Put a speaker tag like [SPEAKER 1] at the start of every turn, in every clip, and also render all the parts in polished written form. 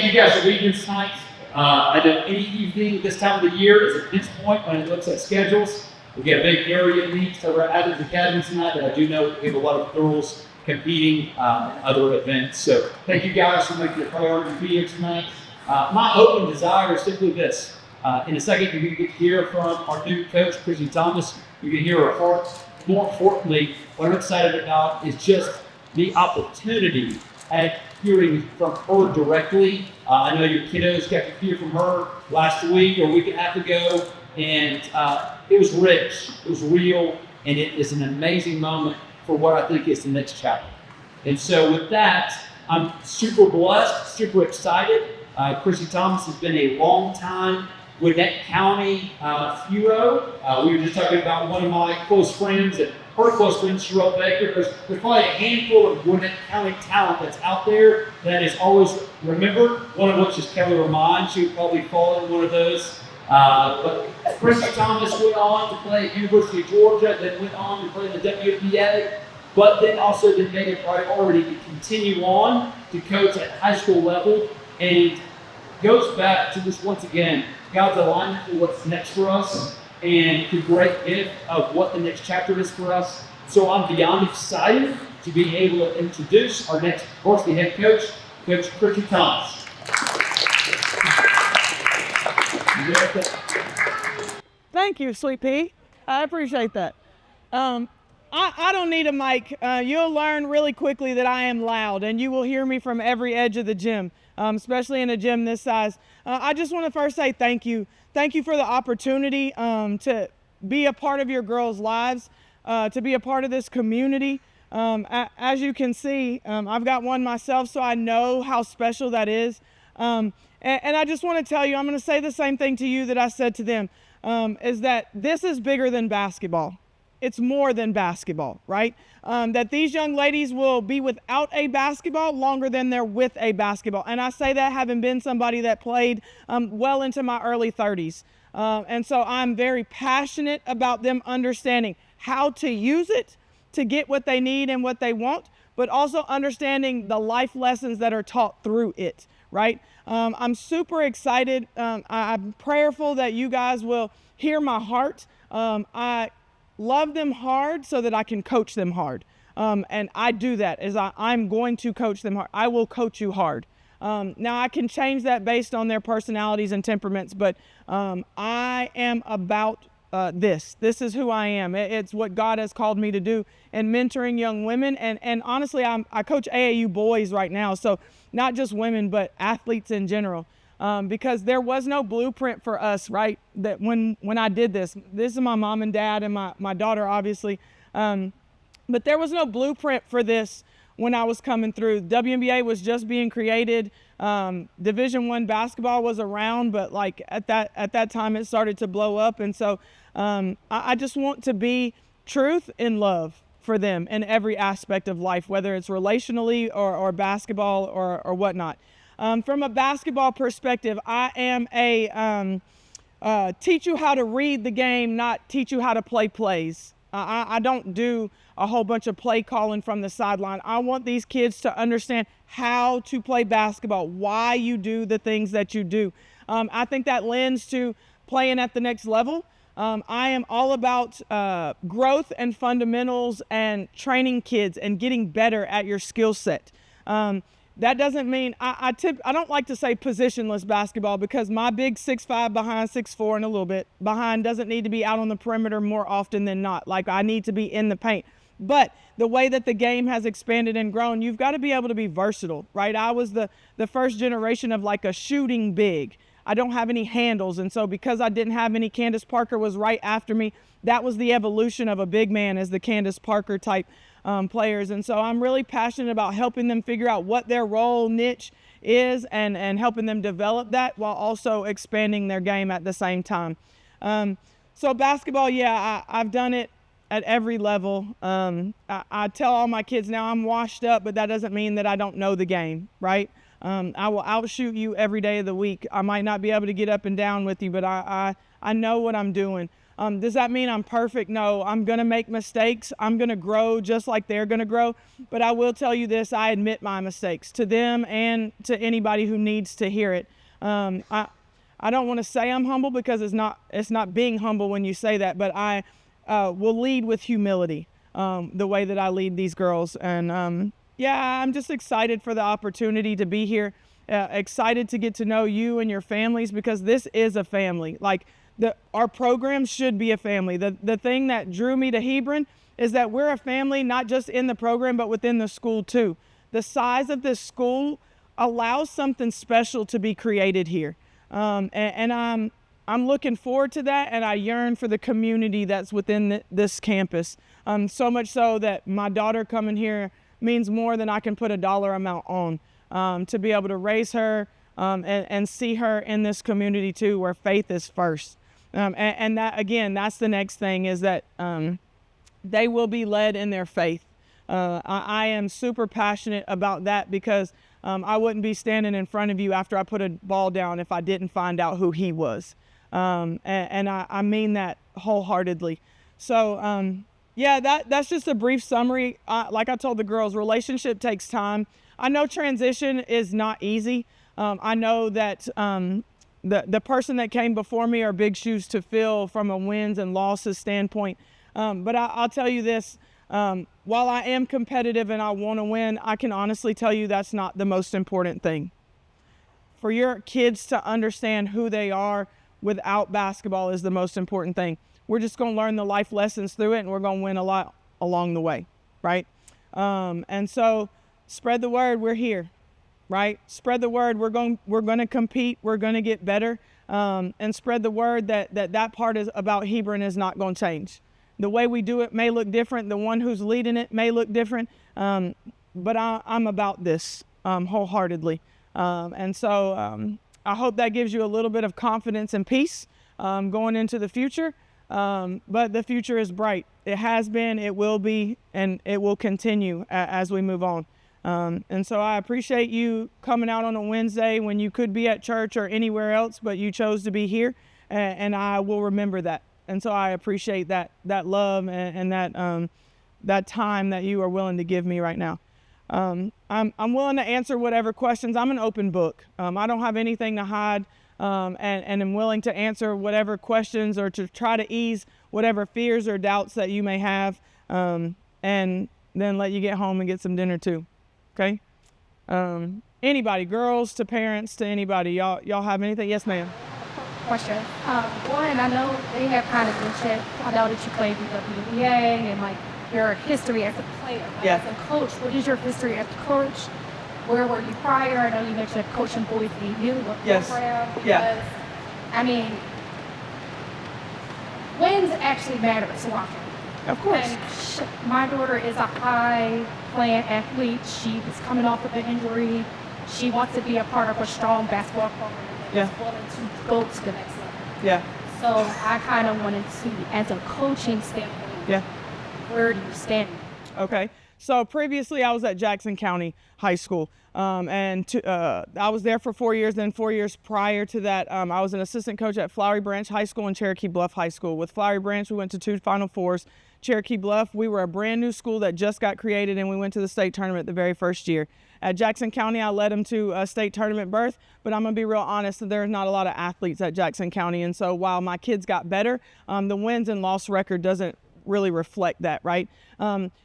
[SPEAKER 1] you guys for being here tonight. I know any evening this time of the year is a pinch point when it looks at schedules. We got a big area meet over at Adams Academy tonight, but I do know we have a lot of girls competing in other events. So thank you guys for making it a priority to be here tonight. My hope and desire is simply this. In a second, you're going to get to hear from our new coach, Christi Thomas. You're going to hear her heart. More importantly, what I'm excited about is just the opportunity at hearing from her directly. I know your kiddos got to hear from her last week or a week and a half ago, and it was rich, it was real, and it is an amazing moment for what I think is the next chapter. And so with that, I'm super blessed, super excited. Christi Thomas has been a long time Gwinnett County hero. We were just talking about one of my close friends and her close friend, Sherelle Baker. There's probably a handful of Gwinnett County talent that's out there that is always remembered, one of which is Kelly Ramon. She would probably fall in one of those. But Christi Thomas went on to play at University of Georgia, then went on to play in the WNBA, but then also then made a priority to continue on to coach at high school level, and goes back to this once again, God's alignment for what's next for us and the great gift of what the next chapter is for us. So I'm beyond excited to be able to introduce our next varsity head coach, Coach Christi Thomas.
[SPEAKER 2] Thank you, Sweet Pea. I appreciate that. I don't need a mic. You'll learn really quickly that I am loud, and you will hear me from every edge of the gym, especially in a gym this size. I just want to first say thank you. Thank you for the opportunity to be a part of your girls' lives, to be a part of this community. As you can see, I've got one myself, so I know how special that is. And I just want to tell you, I'm going to say the same thing to you that I said to them, is that this is bigger than basketball. It's more than basketball, right? That these young ladies will be without a basketball longer than they're with a basketball. And I say that having been somebody that played well into my early 30s. And so I'm very passionate about them understanding how to use it to get what they need and what they want, but also understanding the life lessons that are taught through it, right? I'm super excited. I'm prayerful that you guys will hear my heart. I love them hard so that I can coach them hard. And I do that as I'm going to coach them hard. I will coach you hard. Now I can change that based on their personalities and temperaments, but I am about this. This is who I am. It's what God has called me to do, and mentoring young women. And honestly, I coach AAU boys right now, so not just women, but athletes in general. Because there was no blueprint for us, right? That when I did this is my mom and dad and my daughter, obviously. But there was no blueprint for this when I was coming through. WNBA was just being created. Division I basketball was around, but like at that time it started to blow up. And so I just want to be truth and love for them in every aspect of life, whether it's relationally or basketball or whatnot. From a basketball perspective, I am a teach you how to read the game, not teach you how to play plays. I don't do a whole bunch of play calling from the sideline. I want these kids to understand how to play basketball, why you do the things that you do. I think that lends to playing at the next level. I am all about growth and fundamentals and training kids and getting better at your skill set. That doesn't mean, I don't like to say positionless basketball, because my big 6'5" behind 6'4" and a little bit behind doesn't need to be out on the perimeter more often than not. Like, I need to be in the paint. But the way that the game has expanded and grown, you've got to be able to be versatile, right? I was the first generation of like a shooting big. I don't have any handles, and so because I didn't have any, Candace Parker was right after me. That was the evolution of a big man, as the Candace Parker type players. And so I'm really passionate about helping them figure out what their role niche is and helping them develop that while also expanding their game at the same time. So basketball, yeah, I've done it at every level. I tell all my kids now I'm washed up, but that doesn't mean that I don't know the game, right? I will outshoot you every day of the week. I might not be able to get up and down with you, but I know what I'm doing. Does that mean I'm perfect? No, I'm going to make mistakes. I'm going to grow just like they're going to grow. But I will tell you this, I admit my mistakes to them and to anybody who needs to hear it. I don't want to say I'm humble because it's not being humble when you say that, but I will lead with humility, the way that I lead these girls. And yeah, I'm just excited for the opportunity to be here, excited to get to know you and your families, because this is a family. Like, our program should be a family. The thing that drew me to Hebron is that we're a family, not just in the program, but within the school too. The size of this school allows something special to be created here. And I'm looking forward to that, and I yearn for the community that's within this campus. So much so that my daughter coming here means more than I can put a dollar amount on. To be able to raise her and see her in this community too, where faith is first. And that, again, that's the next thing, is that they will be led in their faith. I am super passionate about that, because I wouldn't be standing in front of you after I put a ball down if I didn't find out who he was. And I mean that wholeheartedly. So yeah, that's just a brief summary. Like I told the girls, relationship takes time. I know transition is not easy. I know that the person that came before me are big shoes to fill from a wins and losses standpoint. But I'll tell you this, while I am competitive and I want to win, I can honestly tell you that's not the most important thing. For your kids to understand who they are without basketball is the most important thing. We're just going to learn the life lessons through it, and we're going to win a lot along the way, right? And so spread the word, we're here. Right? Spread the word. We're going to compete. We're going to get better. And spread the word that part is about Hebron is not going to change. The way we do it may look different. The one who's leading it may look different. But I'm about this wholeheartedly. And so I hope that gives you a little bit of confidence and peace going into the future. But the future is bright. It has been, it will be, and it will continue as we move on. And so I appreciate you coming out on a Wednesday when you could be at church or anywhere else, but you chose to be here, and I will remember that. And so I appreciate that love and that time that you are willing to give me right now. I'm willing to answer whatever questions. I'm an open book. I don't have anything to hide, and I'm willing to answer whatever questions or to try to ease whatever fears or doubts that you may have, and then let you get home and get some dinner too. Okay. Anybody, girls to parents to anybody, y'all have anything? Yes, ma'am.
[SPEAKER 3] Question. One, I know they have kind of mentioned, I know that you played in the WNBA and like your history as a player.
[SPEAKER 2] Yeah.
[SPEAKER 3] As a coach, what is your history as a coach? Where were you prior? I know you mentioned coaching boys in youth
[SPEAKER 2] Yes.
[SPEAKER 3] program. Because,
[SPEAKER 2] Yeah.
[SPEAKER 3] I mean, wins actually matter so often.
[SPEAKER 2] Of course.
[SPEAKER 3] And my daughter is a high-playing athlete. She was coming off of an injury. She wants to be a part of a strong basketball program.
[SPEAKER 2] Yeah.
[SPEAKER 3] Willing to go to the next level.
[SPEAKER 2] Yeah.
[SPEAKER 3] So I kind of wanted to, as a coaching standpoint,
[SPEAKER 2] Yeah.
[SPEAKER 3] where do you stand?
[SPEAKER 2] Okay. So previously I was at Jackson County High School, and I was there for 4 years. Then 4 years prior to that, I was an assistant coach at Flowery Branch High School and Cherokee Bluff High School. With Flowery Branch, we went to 2 Final Fours. Cherokee Bluff, we were a brand new school that just got created, and we went to the state tournament the very first year. At Jackson County, I led them to a state tournament berth, but I'm gonna be real honest, there's not a lot of athletes at Jackson County, and so while my kids got better, the wins and loss record doesn't really reflect that, right?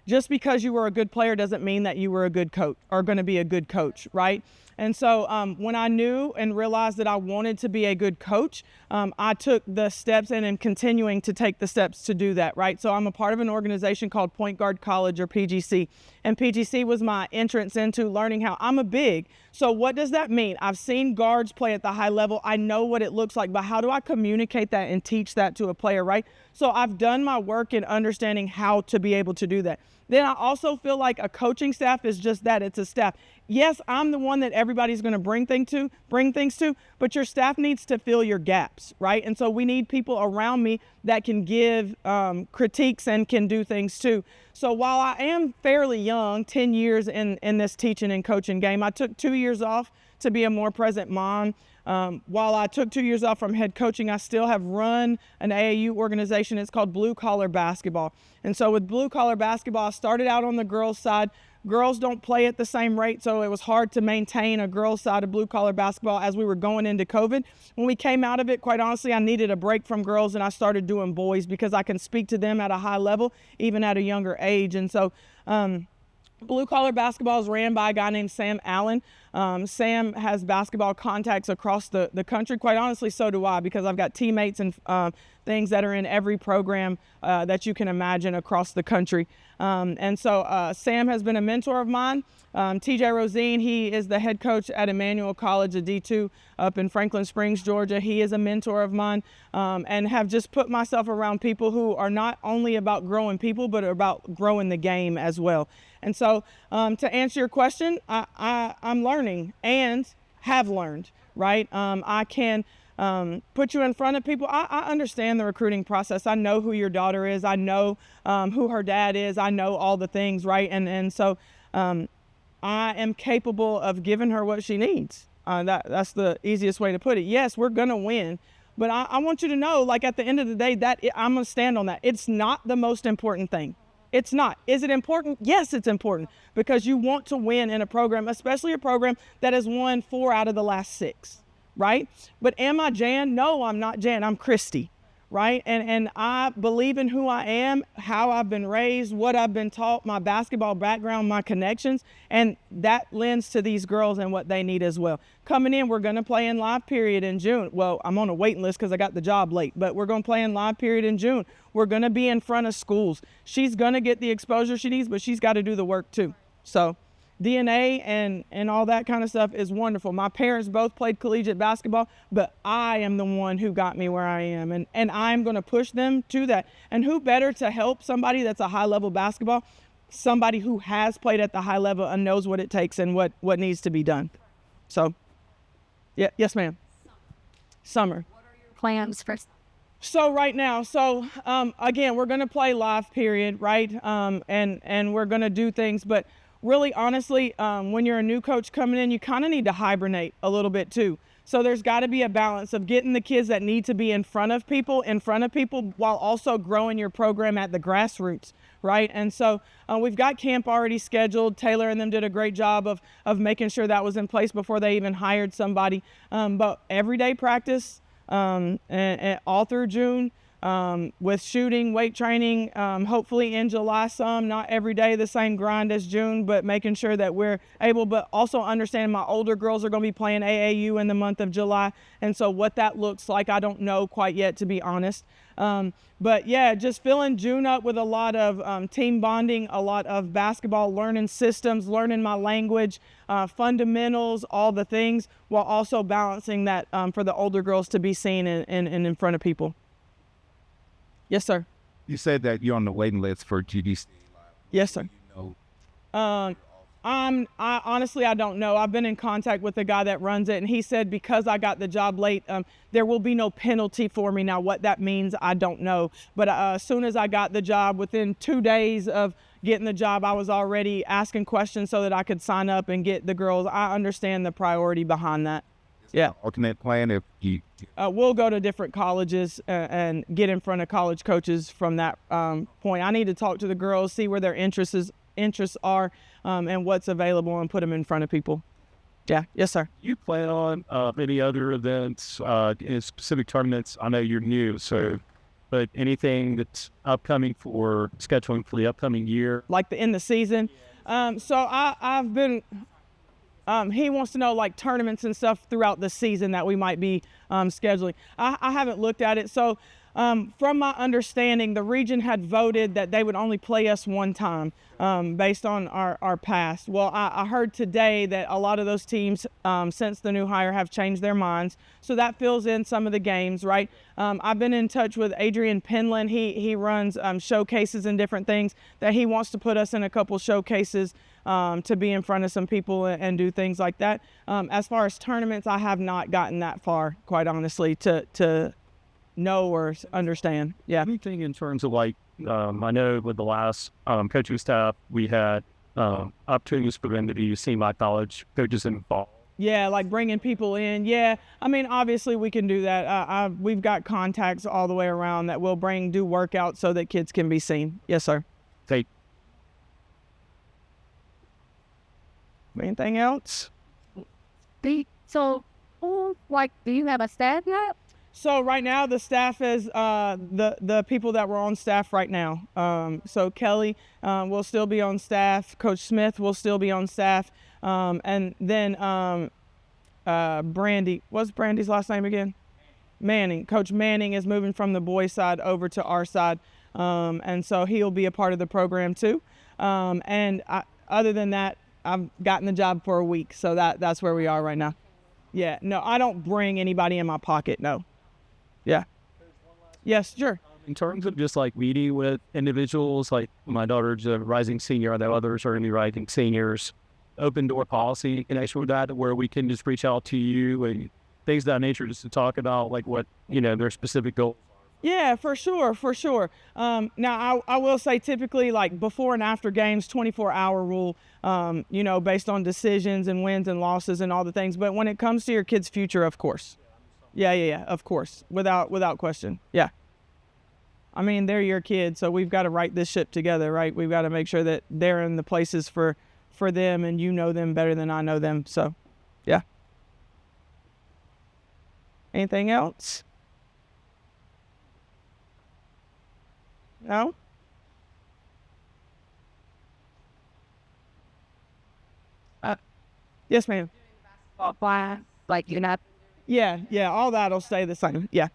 [SPEAKER 2] Just because you were a good player doesn't mean that you were a good coach or going to be a good coach, right? And so when I knew and realized that I wanted to be a good coach, I took the steps and am continuing to take the steps to do that, right? So I'm a part of an organization called Point Guard College, or PGC. And PGC was my entrance into learning how I'm a big. So what does that mean? I've seen guards play at the high level. I know what it looks like, but how do I communicate that and teach that to a player, right? So I've done my work in understanding how to be able to do that. Then I also feel like a coaching staff is just that, it's a staff. Yes, I'm the one that everybody's going to bring things to, but your staff needs to fill your gaps, right? And so we need people around me that can give critiques and can do things too. So while I am fairly young, 10 years in this teaching and coaching game, I took 2 years off to be a more present mom. While I took 2 years off from head coaching, I still have run an AAU organization. It's called Blue Collar Basketball. And so with Blue Collar Basketball, I started out on the girls' side. Girls don't play at the same rate, so it was hard to maintain a girls' side of Blue Collar Basketball as we were going into COVID. When we came out of it, quite honestly, I needed a break from girls, and I started doing boys because I can speak to them at a high level, even at a younger age. And so Blue Collar Basketball is ran by a guy named Sam Allen. Sam has basketball contacts across the country. Quite honestly, so do I, because I've got teammates and things that are in every program that you can imagine across the country. And so Sam has been a mentor of mine. TJ Rosine, he is the head coach at Emmanuel College, a D2 up in Franklin Springs, Georgia. He is a mentor of mine, and have just put myself around people who are not only about growing people, but about growing the game as well. And so to answer your question, I'm learning and have learned, right? I can put you in front of people. I understand the recruiting process. I know who your daughter is. I know who her dad is. I know all the things, right? And so I am capable of giving her what she needs. That's the easiest way to put it. Yes, we're going to win. But I want you to know, like, at the end of the day, I'm going to stand on that. It's not the most important thing. It's not. Is it important? Yes, it's important, because you want to win in a program, especially a program that has won 4 out of the last 6, right? But am I Jan? No, I'm not Jan. I'm Christi, right? And I believe in who I am, how I've been raised, what I've been taught, my basketball background, my connections, and that lends to these girls and what they need as well. Coming in, we're going to play in live period in June. Well, I'm on a waiting list because I got the job late, but we're going to play in live period in June. We're going to be in front of schools. She's going to get the exposure she needs, but she's got to do the work too. So DNA and all that kind of stuff is wonderful. My parents both played collegiate basketball, but I am the one who got me where I am, and I'm going to push them to that. And who better to help somebody that's a high-level basketball, somebody who has played at the high level and knows what it takes and what needs to be done. So, yeah, yes, ma'am. Summer.
[SPEAKER 3] What are your plans for?
[SPEAKER 2] So right now, again, we're going to play live period, right? And we're going to do things, but really, honestly, when you're a new coach coming in, you kind of need to hibernate a little bit too. So there's got to be a balance of getting the kids that need to be in front of people, while also growing your program at the grassroots, right? And so we've got camp already scheduled. Taylor and them did a great job of making sure that was in place before they even hired somebody. But everyday practice and all through June. With shooting, weight training, hopefully in July some, not every day the same grind as June, but making sure that we're able, but also understanding my older girls are going to be playing AAU in the month of July. And so what that looks like, I don't know quite yet, to be honest. But yeah, just filling June up with a lot of team bonding, a lot of basketball, learning systems, learning my language, fundamentals, all the things, while also balancing that for the older girls to be seen and in front of people. Yes, sir.
[SPEAKER 4] You said that you're on the waiting list for GBC.
[SPEAKER 2] Yes, sir.
[SPEAKER 4] You know,
[SPEAKER 2] I honestly, I don't know. I've been in contact with the guy that runs it, and he said because I got the job late, there will be no penalty for me. Now, what that means, I don't know. But as soon as I got the job, within 2 days of getting the job, I was already asking questions so that I could sign up and get the girls. I understand the priority behind that. Yeah.
[SPEAKER 4] Alternate plan if you.
[SPEAKER 2] We'll go to different colleges and get in front of college coaches from that point. I need to talk to the girls, see where their interests are, and what's available, and put them in front of people. Yeah. Yes, sir.
[SPEAKER 5] You plan on any other events in specific tournaments? I know you're new, but anything that's upcoming for scheduling for the upcoming year?
[SPEAKER 2] Like in the season? So I've been. He wants to know like tournaments and stuff throughout the season that we might be scheduling. I haven't looked at it. So from my understanding, the region had voted that they would only play us one time based on our past. Well, I heard today that a lot of those teams since the new hire have changed their minds. So that fills in some of the games, right? I've been in touch with Adrian Penland. He runs showcases and different things that he wants to put us in a couple showcases to be in front of some people and do things like that. As far as tournaments, I have not gotten that far, quite honestly, to know or understand. Yeah.
[SPEAKER 5] Anything in terms of like, I know with the last coaching staff, we had opportunities for them to be seen by college coaches involved.
[SPEAKER 2] Yeah, like bringing people in. Yeah, I mean, obviously we can do that. We've got contacts all the way around that we'll do workouts so that kids can be seen. Yes, sir.
[SPEAKER 5] Say,
[SPEAKER 2] Anything else?
[SPEAKER 3] So, like, do you have a staff yet?
[SPEAKER 2] So right now the staff is the people that were on staff right now. So Kelly will still be on staff. Coach Smith will still be on staff. And then Brandy, what's Brandy's last name again? Manning. Coach Manning is moving from the boys' side over to our side. And so he'll be a part of the program too. Other than that, I've gotten the job for a week. So that's where we are right now. Yeah, no, I don't bring anybody in my pocket, no. Yeah. Yes, sure.
[SPEAKER 5] in terms of just like meeting with individuals, like my daughter's a rising senior, I know others are going to be rising seniors, open door policy in connection with that, where we can just reach out to you and things of that nature just to talk about like what, their specific goals.
[SPEAKER 2] Yeah, for sure, for sure. Now, I will say typically like before and after games, 24-hour rule, based on decisions and wins and losses and all the things. But when it comes to your kid's future, of course. Yeah, of course. Without question. Yeah. I mean, they're your kids, so we've got to write this ship together, right? We've got to make sure that they're in the places for them and you know them better than I know them. So, yeah. Anything else? No? Yes, ma'am.
[SPEAKER 3] Class, like you're not.
[SPEAKER 2] Yeah, all that'll stay the same. Yeah.